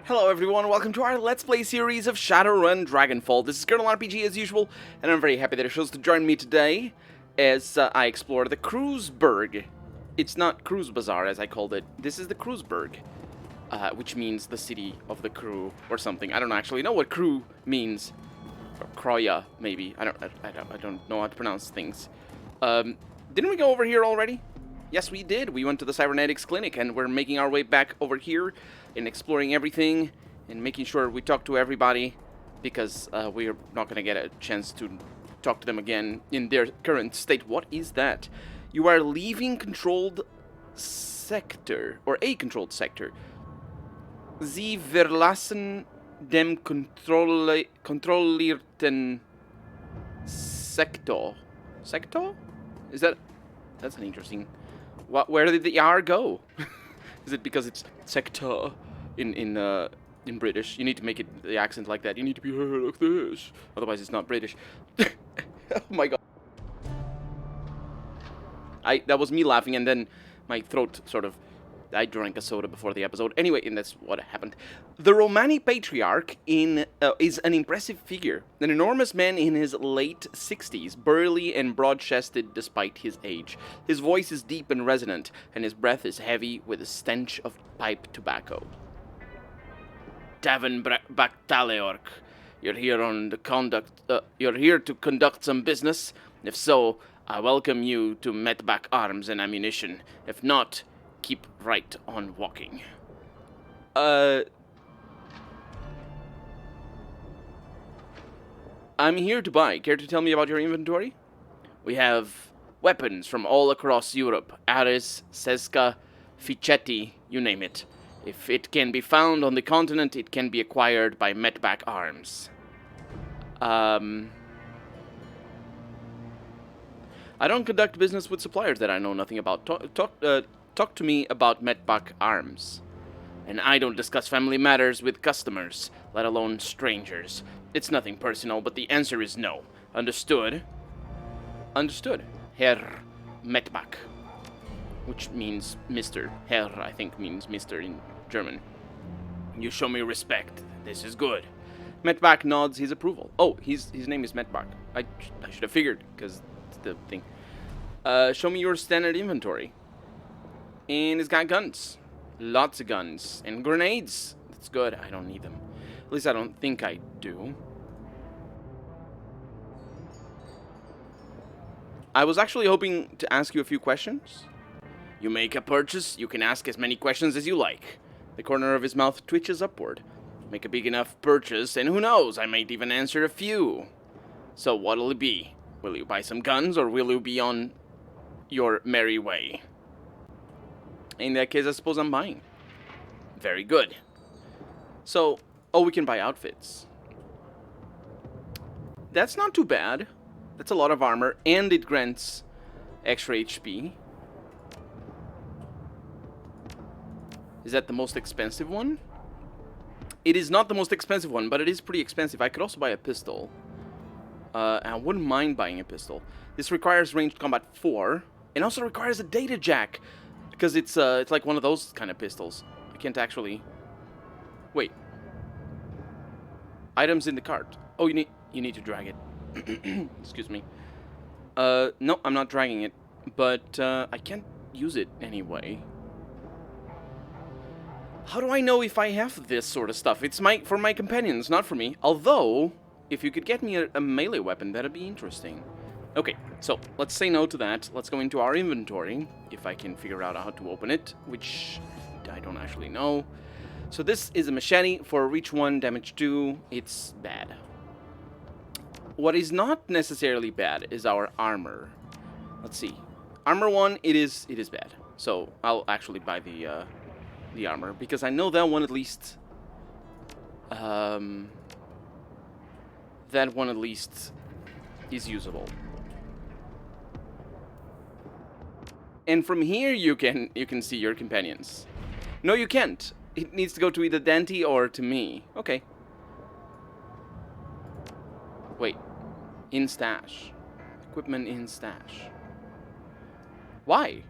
Hello everyone, welcome to our Let's Play series of Shadowrun Dragonfall. This is Colonel RPG as usual, and I'm very happy that you're chose to join me today as I explore the Cruiseberg. It's not Cruise Bazaar as I called it, this is the Cruiseberg, which means the city of the crew or something. I don't actually know what crew means. Or Kroya, maybe. I don't know how to pronounce things. Didn't we go over here already? Yes, we did. We went to the Cybernetics Clinic, and we're making our way back over here and exploring everything and making sure we talk to everybody because we're not going to get a chance to talk to them again in their current state. What is that? You are leaving controlled sector, or a controlled sector. Sie verlassen dem kontrollierten Sektor. Sektor? Is that... That's an interesting... Where did the R go? Is it because it's sector in British? You need to make it the accent like that. You need to be like this. Otherwise, it's not British. Oh my god. That was me laughing, and then my throat sort of... I drank a soda before the episode. Anyway, and that's what happened. The Romani Patriarch is an impressive figure. An enormous man in his late 60s, burly and broad-chested despite his age. His voice is deep and resonant, and his breath is heavy with a stench of pipe tobacco. Tavern Bactaleorc, you're here to conduct some business? If so, I welcome you to Metback Arms and Ammunition. If not, keep right on walking. I'm here to buy. Care to tell me about your inventory? We have weapons from all across Europe. Ares, Seska, Fichetti, you name it. If it can be found on the continent, it can be acquired by Metback Arms. I don't conduct business with suppliers that I know nothing about. Talk to me about Metback Arms. And I don't discuss family matters with customers, let alone strangers. It's nothing personal, but the answer is no. Understood? Understood. Herr Metback. Which means Mr. Herr, I think, means Mr. in German. You show me respect. This is good. Metback nods his approval. Oh, his name is Metback. I should have figured, because it's the thing. Show me your standard inventory. And it's got guns. Lots of guns. And grenades. That's good. I don't need them. At least I don't think I do. I was actually hoping to ask you a few questions. You make a purchase, you can ask as many questions as you like. The corner of his mouth twitches upward. Make a big enough purchase, and who knows, I might even answer a few. So what'll it be? Will you buy some guns, or will you be on your merry way? In that case, I suppose I'm buying. Very good. So, we can buy outfits. That's not too bad. That's a lot of armor, and it grants extra HP. Is that the most expensive one? It is not the most expensive one, but it is pretty expensive. I could also buy a pistol. I wouldn't mind buying a pistol. This requires ranged combat 4, and also requires a data jack. Because it's like one of those kind of pistols. I can't actually... Wait. Items in the cart. Oh, you need to drag it. Excuse me. No, I'm not dragging it. But I can't use it anyway. How do I know if I have this sort of stuff? It's for my companions, not for me. Although, if you could get me a melee weapon, that'd be interesting. Okay, so let's say no to that. Let's go into our inventory, if I can figure out how to open it, which I don't actually know. So this is a machete for reach 1, damage 2. It's bad. What is not necessarily bad is our armor. Let's see. Armor 1, it is bad. So I'll actually buy the armor, because I know that one at least... that one at least is usable. And from here you can see your companions. No, you can't. It needs to go to either Dante or to me. Okay. Wait. In stash. Equipment in stash. Why?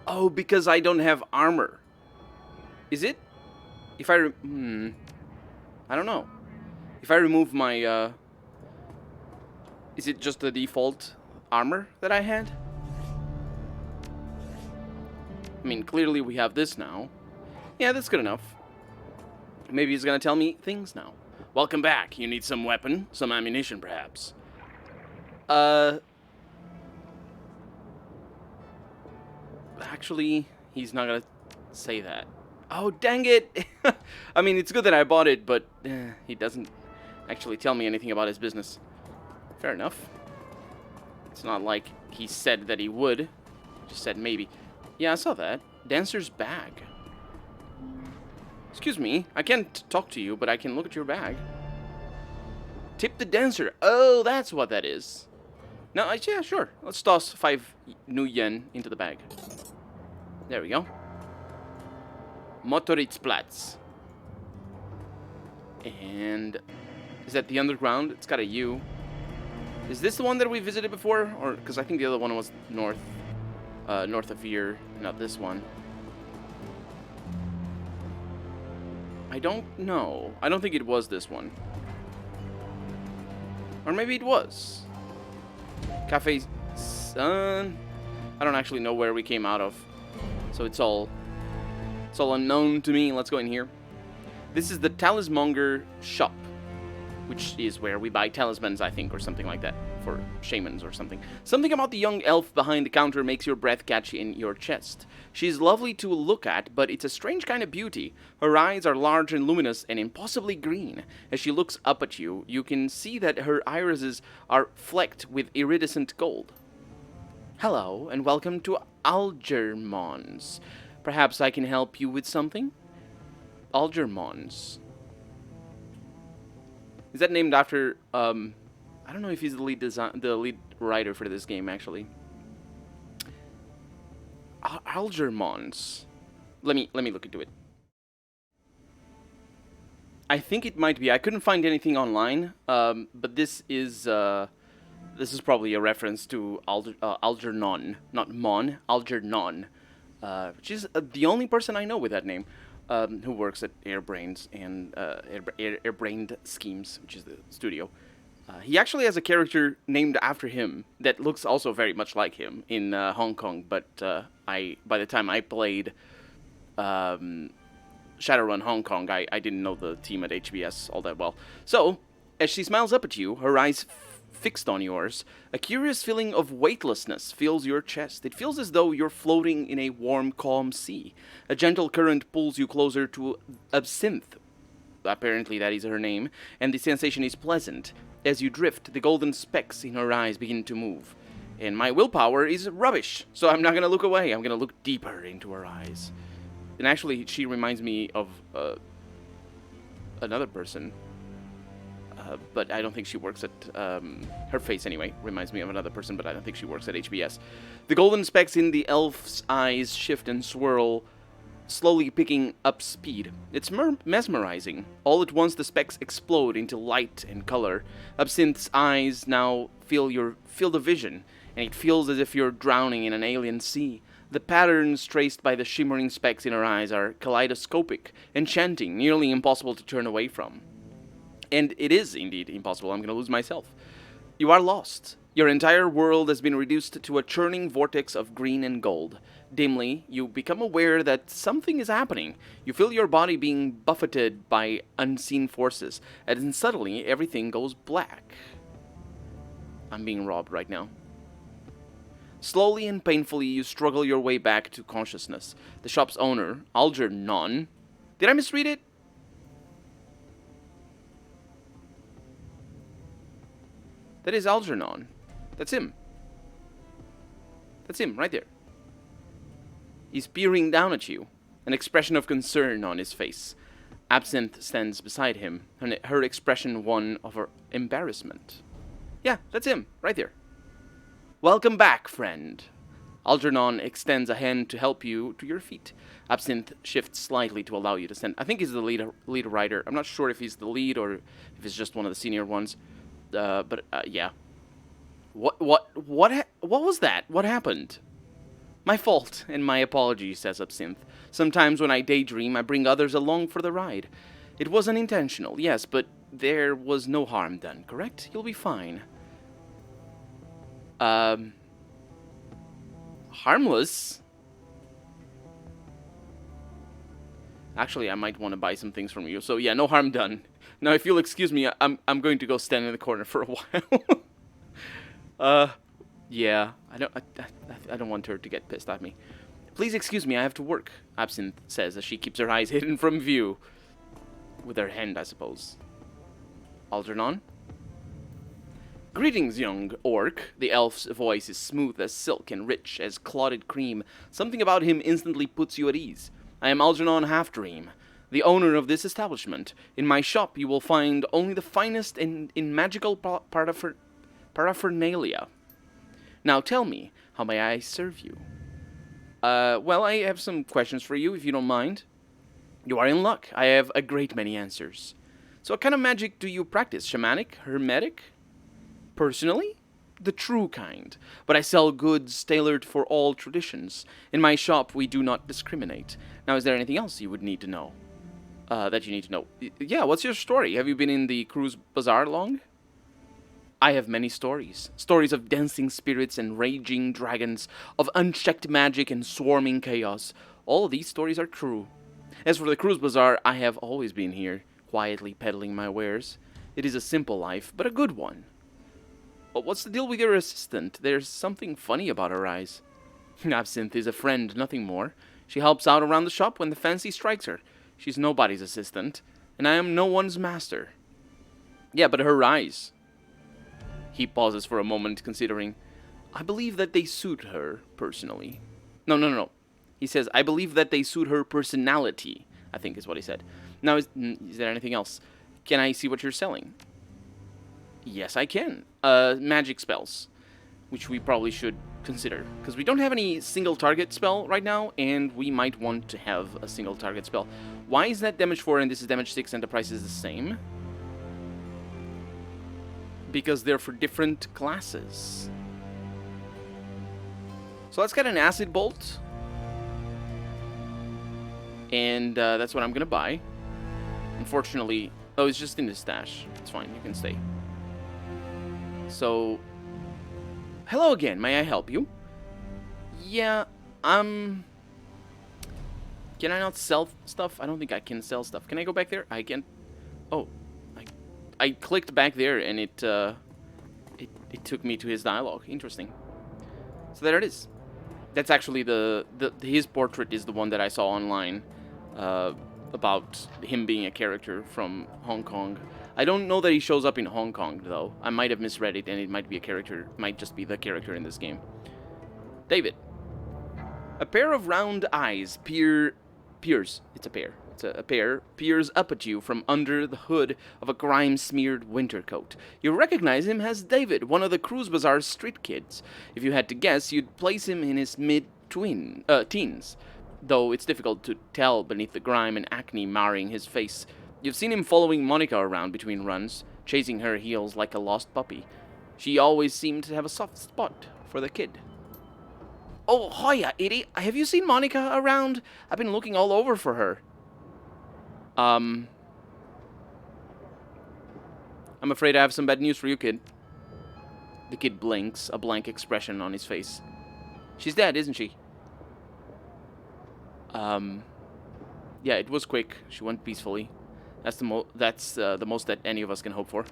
Oh, because I don't have armor. Is it? If I... I don't know. If I remove my... Is it just the default armor that I had? I mean, clearly we have this now. Yeah, that's good enough. Maybe he's gonna tell me things now. Welcome back. You need some weapon? Some ammunition, perhaps? Actually, he's not gonna say that. Oh, dang it! I mean, it's good that I bought it, but he doesn't actually tell me anything about his business. Fair enough. It's not like he said that he would. Just said maybe. Yeah, I saw that. Dancer's bag. Excuse me, I can't talk to you, but I can look at your bag. Tip the dancer. Oh, that's what that is. No, yeah, sure. Let's toss 5 new yen into the bag. There we go. Motoritzplatz. And is that the underground? It's got a U. Is this the one that we visited before? Or because I think the other one was north of here, not this one. I don't know. I don't think it was this one. Or maybe it was. Cafe Sun. I don't actually know where we came out of. So it's all unknown to me. Let's go in here. This is the Talismonger shop, which is where we buy talismans, I think, or something like that, for shamans or something. Something about the young elf behind the counter makes your breath catch in your chest. She's lovely to look at, but it's a strange kind of beauty. Her eyes are large and luminous and impossibly green. As she looks up at you, you can see that her irises are flecked with iridescent gold. Hello, and welcome to Algermon's. Perhaps I can help you with something? Algermon's. Is that named after, I don't know if he's the lead writer for this game, actually. Algermon's. Let me look into it. I think it might be. I couldn't find anything online, but this is probably a reference to Algernon, not Mon, Algernon, which is the only person I know with that name. Who works at Harebrained and Harebrained Schemes, which is the studio. He actually has a character named after him that looks also very much like him in Hong Kong. But by the time I played Shadowrun Hong Kong, I didn't know the team at HBS all that well. So as she smiles up at you, her eyes fixed on yours, a curious feeling of weightlessness fills your chest. It feels as though you're floating in a warm, calm sea. A gentle current pulls you closer to Absinthe. Apparently that is her name, and the sensation is pleasant. As you drift, the golden specks in her eyes begin to move. And my willpower is rubbish, so I'm not going to look away. I'm going to look deeper into her eyes. And actually, she reminds me of another person. But I don't think she works at, her face anyway, reminds me of another person, but I don't think she works at HBS. The golden specks in the elf's eyes shift and swirl, slowly picking up speed. It's mesmerizing. All at once the specks explode into light and color. Absinthe's eyes now fill your field of vision, and it feels as if you're drowning in an alien sea. The patterns traced by the shimmering specks in her eyes are kaleidoscopic, enchanting, nearly impossible to turn away from. And it is indeed impossible. I'm going to lose myself. You are lost. Your entire world has been reduced to a churning vortex of green and gold. Dimly, you become aware that something is happening. You feel your body being buffeted by unseen forces, and then suddenly everything goes black. I'm being robbed right now. Slowly and painfully, you struggle your way back to consciousness. The shop's owner, Algernon... Did I misread it? That is Algernon. That's him. That's him, right there. He's peering down at you, an expression of concern on his face. Absinthe stands beside him, and her expression one of her embarrassment. Yeah, that's him, right there. Welcome back, friend. Algernon extends a hand to help you to your feet. Absinthe shifts slightly to allow you to stand. I think he's the lead writer. I'm not sure if he's the lead or if he's just one of the senior ones. But yeah. What was that? What happened? My fault, and my apologies, says Absinthe. Sometimes when I daydream, I bring others along for the ride. It was unintentional, yes, but there was no harm done, correct? You'll be fine. Harmless? Actually, I might want to buy some things from you. So yeah, no harm done. Now, if you'll excuse me, I'm going to go stand in the corner for a while. Yeah, I don't want her to get pissed at me. Please excuse me, I have to work, Absinthe says as she keeps her eyes hidden from view. With her hand, I suppose. Algernon? Greetings, young orc. The elf's voice is smooth as silk and rich as clotted cream. Something about him instantly puts you at ease. I am Algernon Halfdream, the owner of this establishment. In my shop you will find only the finest in magical paraphernalia. Now tell me, how may I serve you? Well, I have some questions for you, if you don't mind. You are in luck. I have a great many answers. So what kind of magic do you practice? Shamanic? Hermetic? Personally? The true kind. But I sell goods tailored for all traditions. In my shop, we do not discriminate. Now, is there anything else you would need to know? That you need to know? Yeah, what's your story? Have you been in the Cruise Bazaar long? I have many stories. Stories of dancing spirits and raging dragons, of unchecked magic and swarming chaos. All of these stories are true. As for the Cruise Bazaar, I have always been here, quietly peddling my wares. It is a simple life, but a good one. But what's the deal with your assistant? There's something funny about her eyes. Absinthe is a friend, nothing more. She helps out around the shop when the fancy strikes her. She's nobody's assistant, and I am no one's master. Yeah, but her eyes. He pauses for a moment, considering. I believe that they suit her, personally. No. He says, I believe that they suit her personality, I think is what he said. Now, is there anything else? Can I see what you're selling? Yes, I can. Magic spells, which we probably should consider, because we don't have any single target spell right now, and we might want to have a single target spell. Why is that damage 4 and this is damage 6 and the price is the same? Because they're for different classes. So let's get an acid bolt. And that's what I'm going to buy. Unfortunately... Oh, it's just in the stash. It's fine. You can stay. So... Hello again. May I help you? Yeah, Can I not sell stuff? I don't think I can sell stuff. Can I go back there? I can... Oh. I clicked back there and it took me to his dialogue. Interesting. So there it is. That's actually his portrait is the one that I saw online about him being a character from Hong Kong. I don't know that he shows up in Hong Kong though. I might have misread it and it might be a character, might just be the character in this game. David. A pair of round eyes peers. It's a pair. A pair peers up at you from under the hood of a grime-smeared winter coat. You recognize him as David, one of the Cruise Bazaar's street kids. If you had to guess, you'd place him in his mid-teens, though it's difficult to tell beneath the grime and acne marring his face. You've seen him following Monica around between runs, chasing her heels like a lost puppy. She always seemed to have a soft spot for the kid. Oh, hiya, idiot. Have you seen Monica around? I've been looking all over for her. I'm afraid I have some bad news for you, kid. The kid blinks, a blank expression on his face. She's dead, isn't she? Yeah, it was quick. She went peacefully. That's the most that any of us can hope for.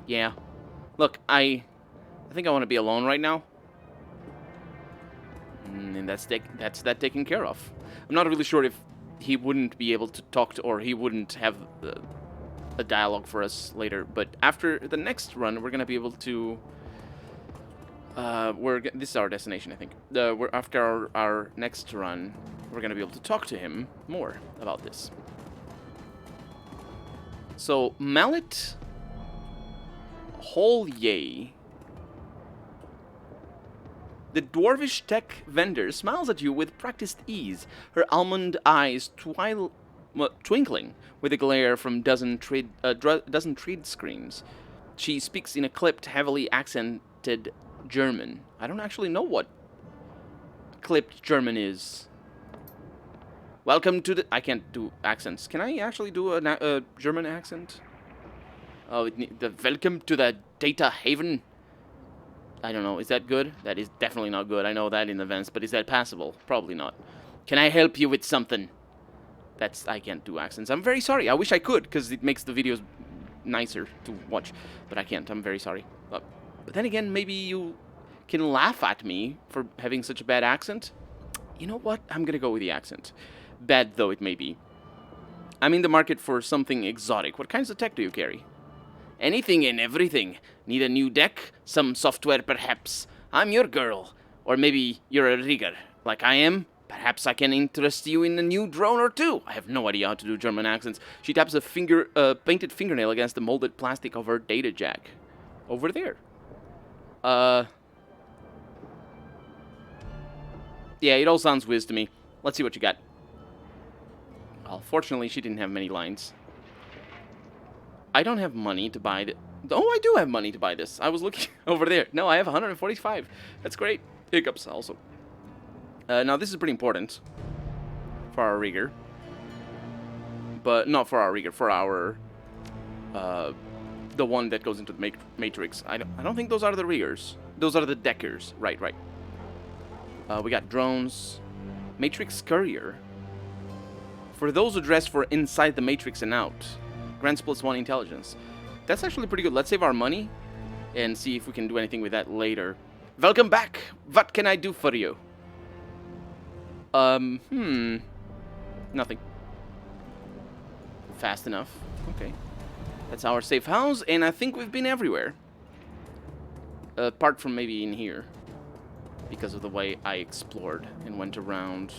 Yeah. Look, I think I want to be alone right now. And that's that taken care of. I'm not really sure if he wouldn't be able to talk to, or he wouldn't have a dialogue for us later. But after the next run, we're gonna be able to. This is our destination, I think. After our next run, we're gonna be able to talk to him more about this. So Mallet Holye, the dwarvish tech vendor, smiles at you with practiced ease, her almond eyes twinkling with a glare from dozen trade screens. She speaks in a clipped, heavily accented German. I don't actually know what clipped German is. Welcome to the... I can't do accents. Can I actually do a German accent? Oh, the welcome to the data haven. I don't know. Is that good? That is definitely not good. I know that in advance, but is that passable? Probably not. Can I help you with something? I can't do accents. I'm very sorry. I wish I could, because it makes the videos nicer to watch. But I can't. I'm very sorry. But then again, maybe you can laugh at me for having such a bad accent. You know what? I'm going to go with the accent. Bad though it may be. I'm in the market for something exotic. What kinds of tech do you carry? Anything and everything. Need a new deck? Some software perhaps. I'm your girl. Or maybe you're a rigger, like I am. Perhaps I can interest you in a new drone or two. I have no idea how to do German accents. She taps a painted fingernail against the molded plastic of her data jack. Over there. Yeah, it all sounds whiz to me. Let's see what you got. Well, fortunately, she didn't have many lines. I don't have money to buy it. Oh, I do have money to buy this. I was looking over there. No, I have 145. That's great. Hiccups also. Now, this is pretty important for our rigger. But not for our rigger, for our... the one that goes into the matrix. I don't think those are the riggers. Those are the deckers. Right. We got drones. Matrix courier. For those who dress for inside the matrix and out. Grants +1 intelligence. That's actually pretty good. Let's save our money and see if we can do anything with that later. Welcome back. What can I do for you? Nothing. Fast enough. Okay. That's our safe house, and I think we've been everywhere. Apart from maybe in here. Because of the way I explored and went around.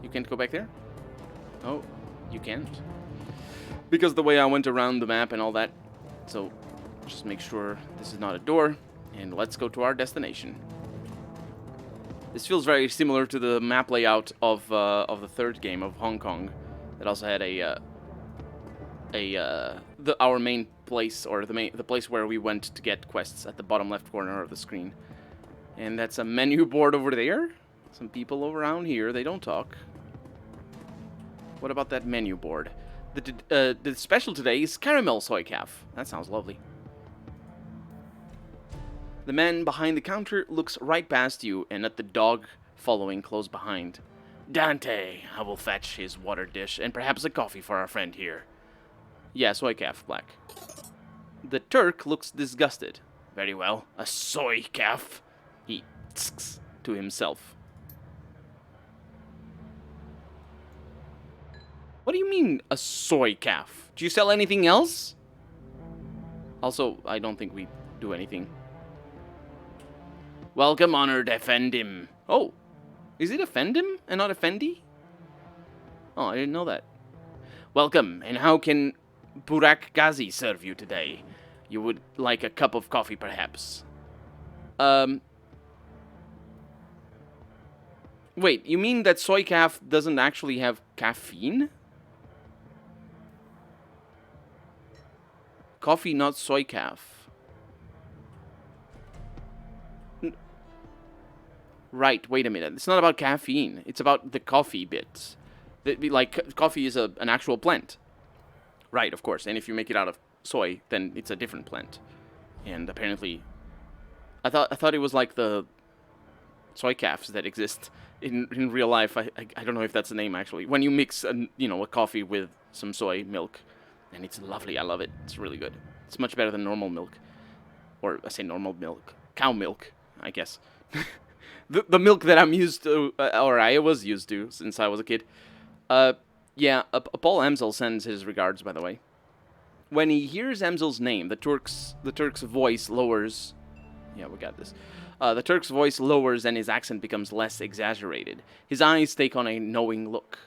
You can't go back there? Oh, you can't. Because the way I went around the map and all that. So, just make sure this is not a door. And let's go to our destination. This feels very similar to the map layout of the third game of Hong Kong. That also had our main place, or the place where we went to get quests at the bottom left corner of the screen. And that's a menu board over there. Some people around here, they don't talk. What about that menu board? The special today is caramel soy CAF. That sounds lovely. The man behind the counter looks right past you and at the dog following close behind. Dante, I will fetch his water dish and perhaps a coffee for our friend here. Yeah, soy CAF, black. The Turk looks disgusted. Very well, a soy CAF. He tsk to himself. What do you mean, a soy CAF? Do you sell anything else? Also, I don't think we do anything. Welcome, honored Effendim. Oh, is it Effendim and not Effendi? Oh, I didn't know that. Welcome, and how can Burak Ghazi serve you today? You would like a cup of coffee, perhaps? Wait, you mean that soy CAF doesn't actually have caffeine? Coffee, not soy CAF. Right, wait a minute. It's not about caffeine. It's about the coffee bits. Like, coffee is an actual plant. Right, of course. And if you make it out of soy, then it's a different plant. And apparently... I thought it was like the soy CAFs that exist in real life. I don't know if that's the name, actually. When you mix, a coffee with some soy milk. And it's lovely. I love it. It's really good. It's much better than normal milk. Or, I say normal milk. Cow milk, I guess. The milk that I'm used to, or I was used to since I was a kid. Yeah, Paul Amsel sends his regards, by the way. When he hears Amsel's name, the Turk's voice lowers. Yeah, we got this. The Turk's voice lowers and his accent becomes less exaggerated. His eyes take on a knowing look.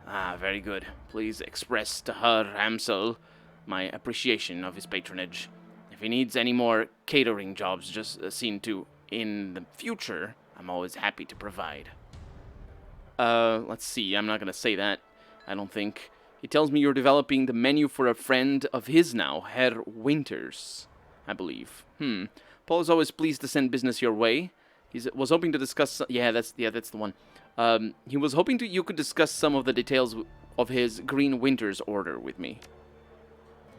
Ah, very good. Please express to her, Amsel, my appreciation of his patronage. If he needs any more catering jobs just seen to in the future, I'm always happy to provide. Let's see. I'm not going to say that, I don't think. He tells me you're developing the menu for a friend of his now, Herr Winters, I believe. Paul is always pleased to send business your way. was hoping to discuss... Yeah, that's the one. He was hoping you could discuss some of the details of his Green Winters order with me.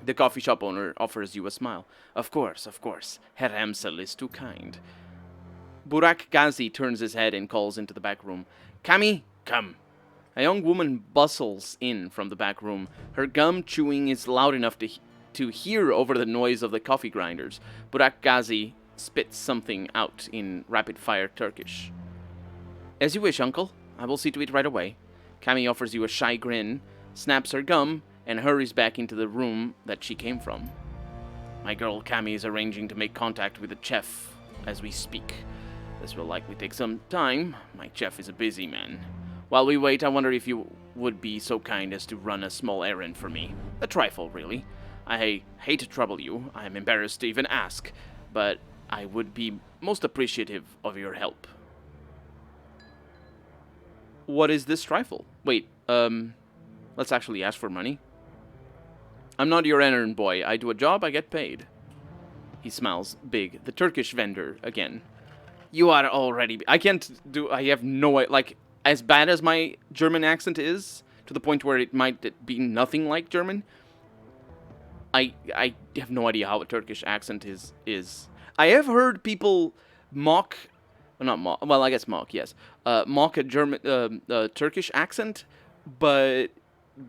The coffee shop owner offers you a smile. Of course. Herr Amsel is too kind. Burak Ghazi turns his head and calls into the back room. Cami, come. A young woman bustles in from the back room. Her gum chewing is loud enough to hear over the noise of the coffee grinders. Burak Ghazi spits something out in rapid-fire Turkish. As you wish, uncle. I will see to it right away. Cami offers you a shy grin, snaps her gum, and hurries back into the room that she came from. My girl Cami is arranging to make contact with the chef as we speak. This will likely take some time. My chef is a busy man. While we wait, I wonder if you would be so kind as to run a small errand for me. A trifle, really. I hate to trouble you. I am embarrassed to even ask, but I would be most appreciative of your help. What is this trifle? Wait, let's actually ask for money. I'm not your errand boy. I do a job, I get paid. He smiles big. The Turkish vendor again. You are already... I have no... Like, as bad as my German accent is, to the point where it might be nothing like German, I have no idea how a Turkish accent is. I have heard people mock... Not mock... Well, I guess mock, yes. Mock a German... Turkish accent, but...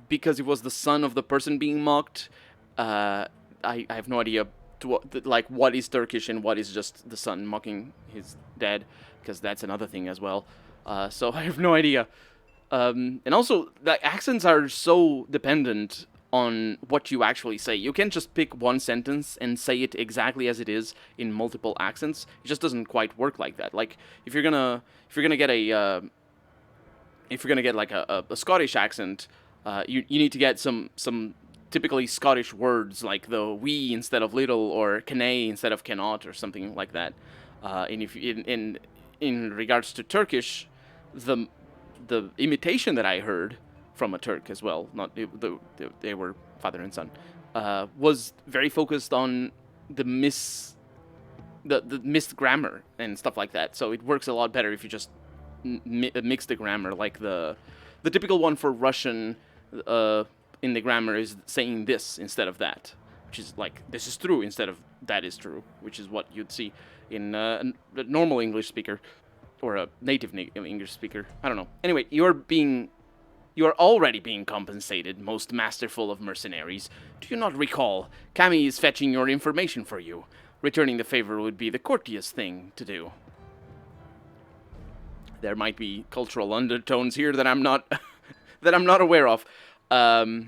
because it was the son of the person being mocked, I have no idea what is Turkish and what is just the son mocking his dad, because that's another thing as well. So I have no idea. And also, the accents are so dependent on what you actually say. You can't just pick one sentence and say it exactly as it is in multiple accents. It just doesn't quite work like that. Like if you're gonna get like a Scottish accent. You need to get some typically Scottish words like the we instead of little, or cannae instead of cannot, or something like that. And if in regards to Turkish, the imitation that I heard from a Turk as well, they were father and son, was very focused on the missed grammar and stuff like that. So it works a lot better if you just mix the grammar, like the typical one for Russian. In the grammar is saying this instead of that, which is like this is true instead of that is true, which is what you'd see in a normal English speaker or a native English speaker. I don't know. Anyway, you are already being compensated, most masterful of mercenaries. Do you not recall? Cami is fetching your information for you. Returning the favor would be the courteous thing to do. There might be cultural undertones here that I'm not aware of. Of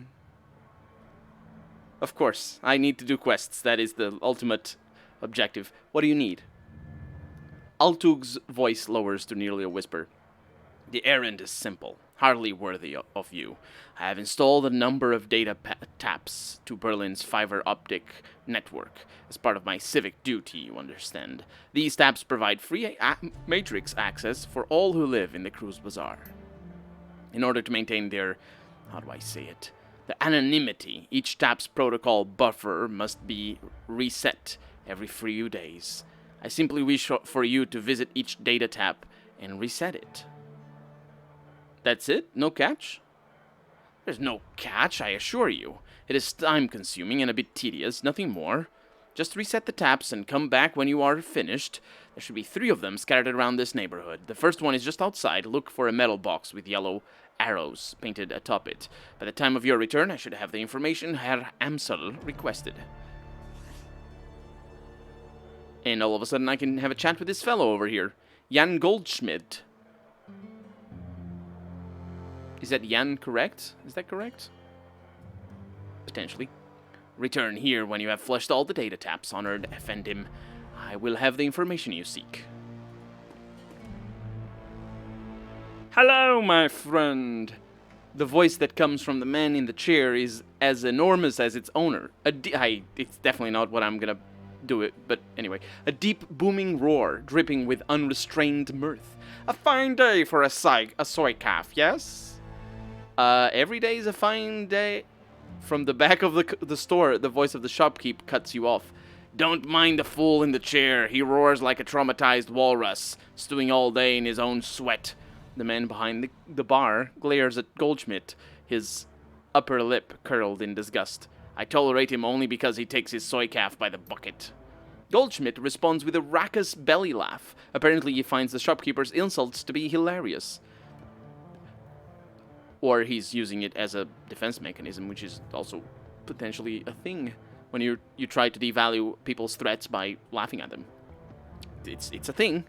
course, I need to do quests. That is the ultimate objective. What do you need? Altug's voice lowers to nearly a whisper. The errand is simple, hardly worthy of you. I have installed a number of data taps to Berlin's fiber optic network as part of my civic duty, you understand. These taps provide free matrix access for all who live in the Cruise Bazaar. In order to maintain their, how do I say it, the anonymity, each tap's protocol buffer must be reset every few days. I simply wish for you to visit each data tap and reset it. That's it? No catch? There's no catch, I assure you. It is time-consuming and a bit tedious, nothing more. Just reset the taps and come back when you are finished. There should be 3 of them scattered around this neighborhood. The first one is just outside. Look for a metal box with yellow arrows painted atop it. By the time of your return, I should have the information Herr Amsel requested. And all of a sudden, I can have a chat with this fellow over here. Jan Goldschmidt. Is that Jan correct? Is that correct? Potentially. Return here when you have flushed all the data taps, honored Effendim. I will have the information you seek. Hello, my friend. The voice that comes from the man in the chair is as enormous as its owner. It's definitely not what I'm gonna do it, but anyway. A deep, booming roar, dripping with unrestrained mirth. A fine day for a Soy CAF, yes? Every day is a fine day. From the back of the store, the voice of the shopkeep cuts you off. Don't mind the fool in the chair. He roars like a traumatized walrus, stewing all day in his own sweat. The man behind the bar glares at Goldschmidt, his upper lip curled in disgust. I tolerate him only because he takes his soy calf by the bucket. Goldschmidt responds with a raucous belly laugh. Apparently he finds the shopkeeper's insults to be hilarious. Or he's using it as a defense mechanism, which is also potentially a thing when you try to devalue people's threats by laughing at them. It's a thing.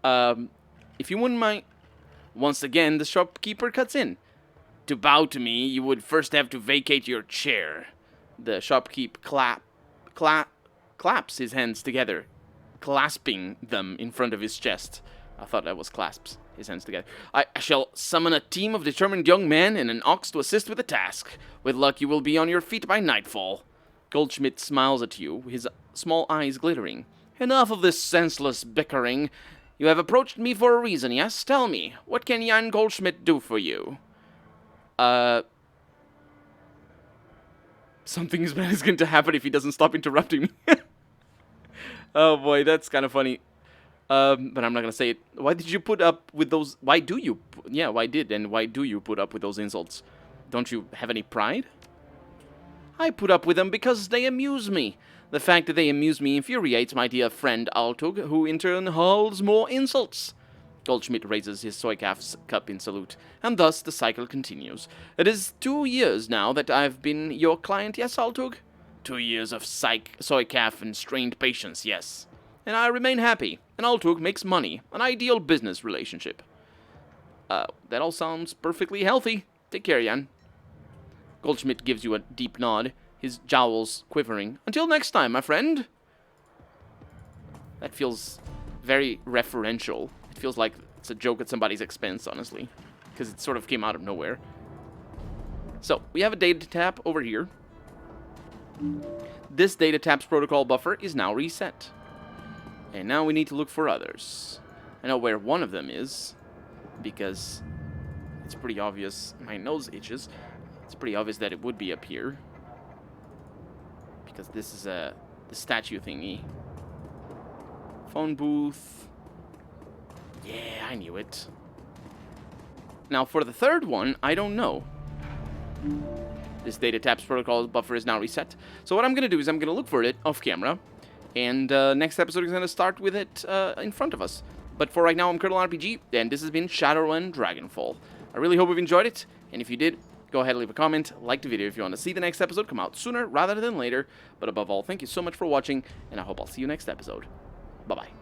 If you wouldn't mind... Once again, the shopkeeper cuts in. To bow to me, you would first have to vacate your chair. The shopkeep claps his hands together, clasping them in front of his chest. I thought that was clasps his hands together. I shall summon a team of determined young men and an ox to assist with the task. With luck, you will be on your feet by nightfall. Goldschmidt smiles at you, his small eyes glittering. Enough of this senseless bickering. You have approached me for a reason, yes? Tell me, what can Jan Goldschmidt do for you? Something bad is going to happen if he doesn't stop interrupting me. Oh boy, that's kind of funny. But I'm not going to say it. Why did you put up with those... Why do you... Yeah, why do you put up with those insults? Don't you have any pride? I put up with them because they amuse me. The fact that they amuse me infuriates my dear friend Altug, who in turn hurls more insults. Goldschmidt raises his soy calf's cup in salute, and thus the cycle continues. It is 2 years now that I've been your client, yes, Altug? 2 years of soy calf and strained patience, yes. And I remain happy, and Altug makes money, an ideal business relationship. That all sounds perfectly healthy. Take care, Jan. Goldschmidt gives you a deep nod, his jowls quivering. Until next time, my friend. That feels very referential. It feels like it's a joke at somebody's expense, honestly, because it sort of came out of nowhere. So, we have a data tap over here. This data tap's protocol buffer is now reset. And now we need to look for others. I know where one of them is, because it's pretty obvious. My nose itches. It's pretty obvious that it would be up here, because this is the statue thingy. Phone booth. Yeah, I knew it. Now, for the third one, I don't know. This data tap's protocol buffer is now reset. So what I'm going to do is I'm going to look for it off camera. And next episode is going to start with it in front of us. But for right now, I'm Colonel RPG, and this has been Shadowrun Dragonfall. I really hope you've enjoyed it. And if you did, go ahead and leave a comment, like the video if you want to see the next episode come out sooner rather than later. But above all, thank you so much for watching, and I hope I'll see you next episode. Bye-bye.